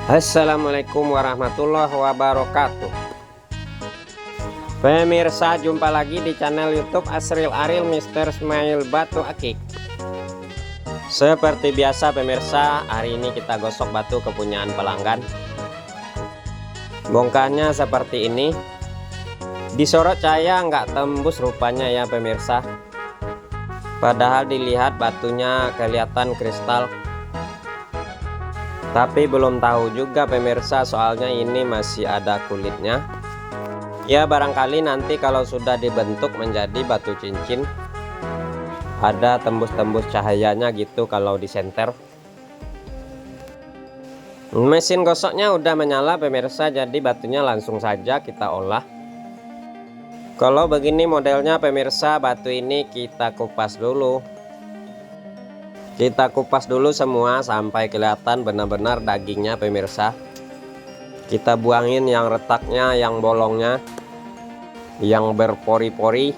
Assalamualaikum warahmatullahi wabarakatuh. Pemirsa, jumpa lagi di channel YouTube Asril Aril Mr. Smile Batu Akik. Seperti biasa pemirsa, hari ini kita gosok batu kepunyaan pelanggan. Bongkarnya seperti ini. Disorot cahaya nggak tembus rupanya ya pemirsa. Padahal dilihat batunya kelihatan kristal. Tapi belum tahu juga pemirsa, soalnya ini masih ada kulitnya. Ya barangkali nanti kalau sudah dibentuk menjadi batu cincin, ada tembus-tembus cahayanya gitu kalau disenter. Mesin gosoknya udah menyala pemirsa, jadi batunya langsung saja kita olah. Kalau begini modelnya pemirsa, batu ini kita kupas dulu. Kita kupas dulu semua sampai kelihatan benar-benar dagingnya pemirsa. Kita buangin yang retaknya, yang bolongnya, yang berpori-pori.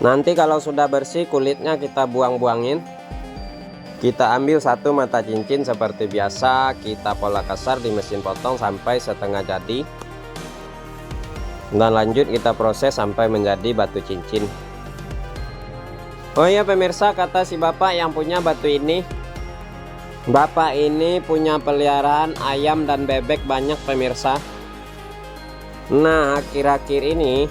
Nanti kalau sudah bersih kulitnya kita buang-buangin. Kita ambil satu mata cincin seperti biasa, kita pola kasar di mesin potong sampai setengah jadi. Dan lanjut kita proses sampai menjadi batu cincin. Oh ya pemirsa, kata si bapak yang punya batu ini, bapak ini punya peliharaan ayam dan bebek banyak pemirsa. Nah akhir-akhir ini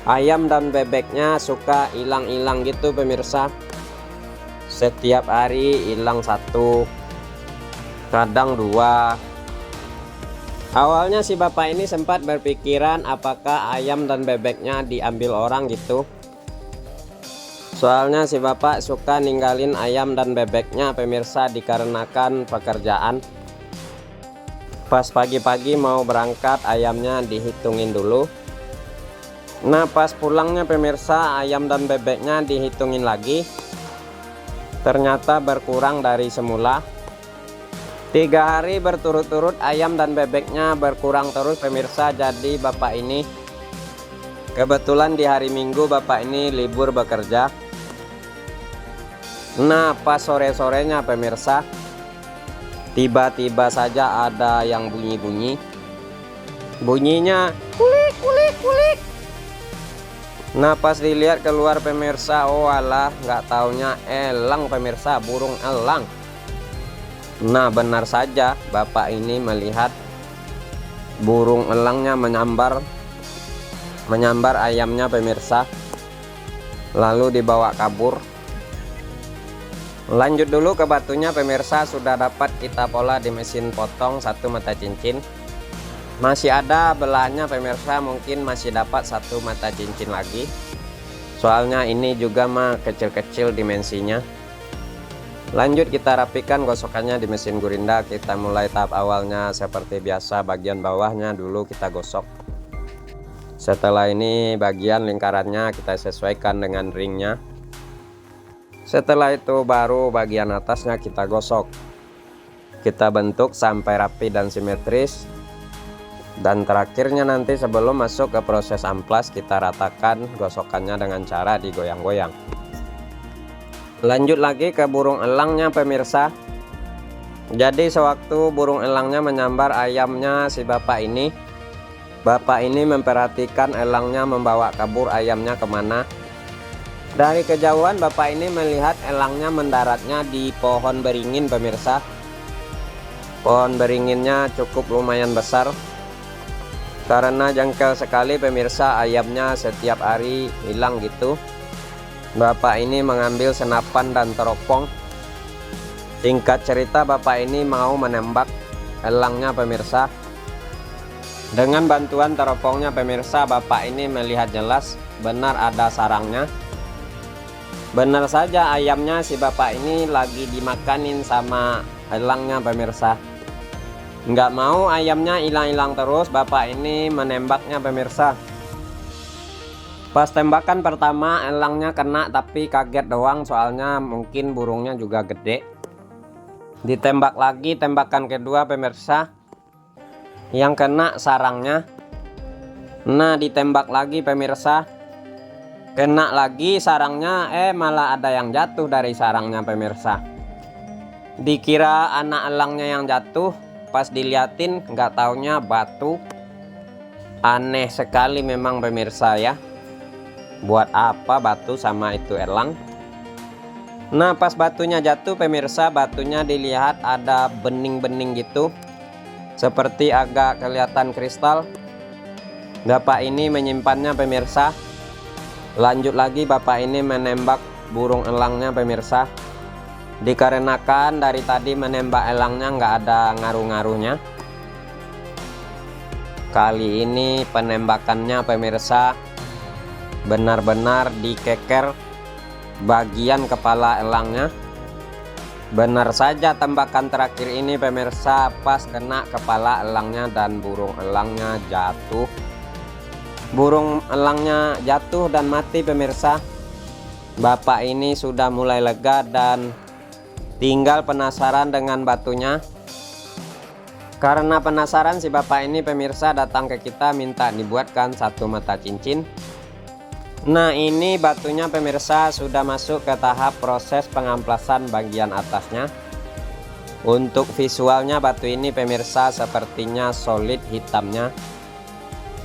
ayam dan bebeknya suka hilang-hilang gitu pemirsa. Setiap hari hilang satu, kadang dua. Awalnya si bapak ini sempat berpikiran apakah ayam dan bebeknya diambil orang gitu. Soalnya si bapak suka ninggalin ayam dan bebeknya pemirsa dikarenakan pekerjaan. Pas pagi-pagi mau berangkat ayamnya dihitungin dulu. Nah pas pulangnya pemirsa ayam dan bebeknya dihitungin lagi. Ternyata berkurang dari semula. 3 hari berturut-turut ayam dan bebeknya berkurang terus pemirsa. Jadi bapak ini kebetulan di hari Minggu bapak ini libur bekerja. Nah pas sore-sorenya pemirsa, tiba-tiba saja ada yang bunyi-bunyi. Bunyinya kulik kulik kulik. Nah pas dilihat keluar pemirsa, oh alah nggak taunya elang pemirsa, burung elang. Nah benar saja bapak ini melihat burung elangnya menyambar ayamnya pemirsa, lalu dibawa kabur. Lanjut dulu ke batunya pemirsa, sudah dapat kita pola di mesin potong satu mata cincin. Masih ada belahnya pemirsa, mungkin masih dapat satu mata cincin lagi. Soalnya ini juga mah kecil-kecil dimensinya. Lanjut kita rapikan gosokannya di mesin gurinda. Kita mulai tahap awalnya seperti biasa, bagian bawahnya dulu kita gosok. Setelah ini bagian lingkarannya kita sesuaikan dengan ringnya. Setelah itu baru bagian atasnya kita gosok. Kita bentuk sampai rapi dan simetris. Dan terakhirnya nanti sebelum masuk ke proses amplas kita ratakan gosokannya dengan cara digoyang-goyang. Lanjut lagi ke burung elangnya pemirsa. Jadi sewaktu burung elangnya menyambar ayamnya si bapak ini memperhatikan elangnya membawa kabur ayamnya kemana. Dari kejauhan bapak ini melihat elangnya mendaratnya di pohon beringin pemirsa. Pohon beringinnya cukup lumayan besar. Karena jengkel sekali pemirsa, ayamnya setiap hari hilang gitu. Bapak ini mengambil senapan dan teropong. Singkat cerita bapak ini mau menembak elangnya pemirsa. Dengan bantuan teropongnya pemirsa, bapak ini melihat jelas benar ada sarangnya. Benar saja ayamnya si bapak ini lagi dimakanin sama elangnya pemirsa. Nggak mau ayamnya hilang-hilang terus, bapak ini menembaknya pemirsa. Pas tembakan pertama elangnya kena tapi kaget doang, soalnya mungkin burungnya juga gede. Ditembak lagi tembakan kedua pemirsa, yang kena sarangnya. Nah ditembak lagi pemirsa, kena lagi sarangnya, malah ada yang jatuh dari sarangnya pemirsa. Dikira anak elangnya yang jatuh, pas diliatin nggak taunya batu. Aneh sekali memang pemirsa ya, buat apa batu sama itu elang. Nah pas batunya jatuh pemirsa, batunya dilihat ada bening-bening gitu, seperti agak kelihatan kristal. Bapak ini menyimpannya pemirsa. Lanjut lagi bapak ini menembak burung elangnya pemirsa, dikarenakan dari tadi menembak elangnya nggak ada ngaruh-ngaruhnya. Kali ini penembakannya pemirsa benar-benar dikeker bagian kepala elangnya. Benar saja tembakan terakhir ini pemirsa pas kena kepala elangnya dan burung elangnya jatuh. Burung elangnya jatuh dan mati pemirsa. Bapak ini sudah mulai lega dan tinggal penasaran dengan batunya. Karena penasaran si bapak ini pemirsa datang ke kita minta dibuatkan satu mata cincin. Nah ini batunya pemirsa sudah masuk ke tahap proses pengamplasan bagian atasnya. Untuk visualnya batu ini pemirsa sepertinya solid hitamnya.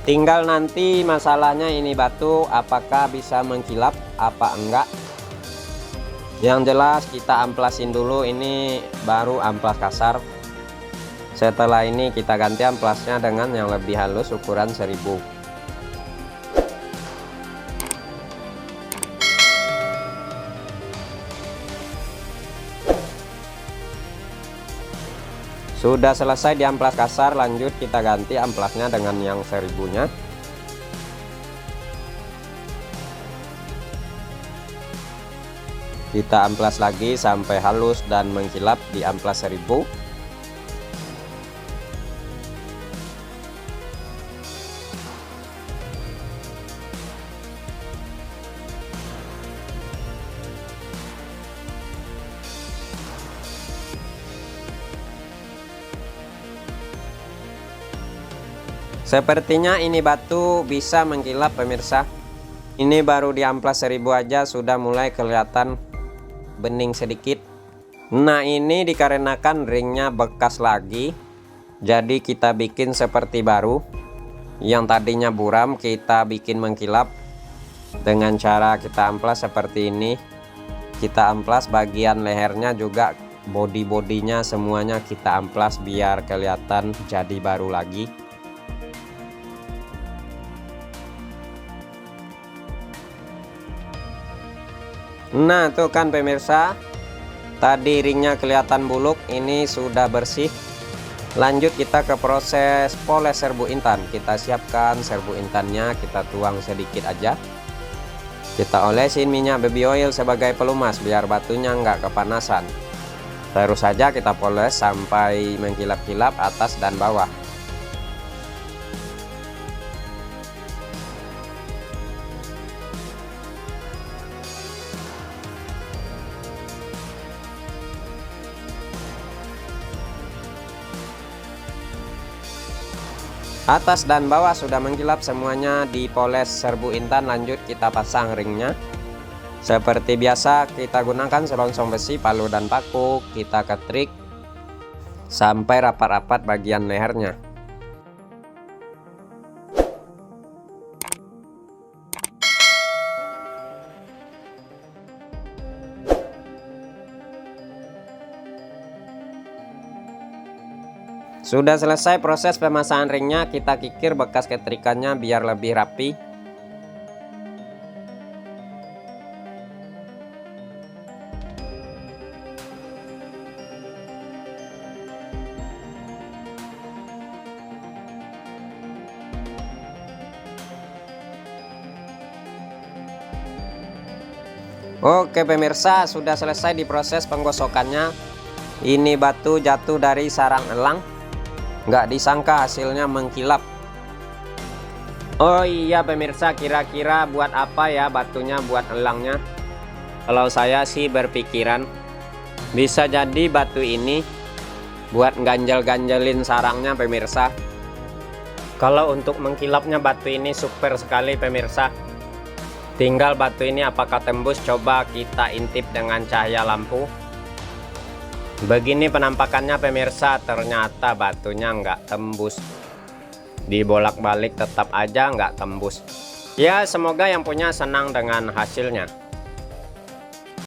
Tinggal nanti masalahnya ini batu apakah bisa mengkilap apa enggak. Yang jelas kita amplasin dulu, ini baru amplas kasar. Setelah ini kita ganti amplasnya dengan yang lebih halus ukuran 1000. Sudah selesai di amplas kasar, lanjut kita ganti amplasnya dengan yang 1000-nya. Kita amplas lagi sampai halus dan mengkilap di amplas 1000. Sepertinya ini batu bisa mengkilap pemirsa. Ini baru di amplas 1000 aja sudah mulai kelihatan bening sedikit. Nah ini dikarenakan ringnya bekas lagi, jadi kita bikin seperti baru. Yang tadinya buram kita bikin mengkilap dengan cara kita amplas seperti ini. Kita amplas bagian lehernya juga, body-bodinya semuanya kita amplas biar kelihatan jadi baru lagi. Nah tuh kan pemirsa, tadi ringnya kelihatan buluk, ini sudah bersih. Lanjut kita ke proses poles serbu intan. Kita siapkan serbu intannya, kita tuang sedikit aja. Kita olesin minyak baby oil sebagai pelumas biar batunya nggak kepanasan. Terus saja kita poles sampai mengkilap-kilap atas dan bawah. Atas dan bawah sudah mengkilap semuanya dipoles serbu intan. Lanjut kita pasang ringnya. Seperti biasa kita gunakan selongsong besi, palu dan paku. Kita ketrik sampai rapat-rapat bagian lehernya. Sudah selesai proses pemasangan ringnya, kita kikir bekas ketrikannya biar lebih rapi. Oke pemirsa, sudah selesai diproses penggosokannya. Ini batu jatuh dari sarang elang. Nggak disangka hasilnya mengkilap. Oh iya pemirsa, kira-kira buat apa ya batunya buat elangnya? Kalau saya sih berpikiran bisa jadi batu ini buat ganjel-ganjelin sarangnya pemirsa. Kalau untuk mengkilapnya batu ini super sekali pemirsa. Tinggal batu ini apakah tembus, coba kita intip dengan cahaya lampu. Begini penampakannya pemirsa, ternyata batunya nggak tembus. Dibolak-balik tetap aja nggak tembus. Ya semoga yang punya senang dengan hasilnya.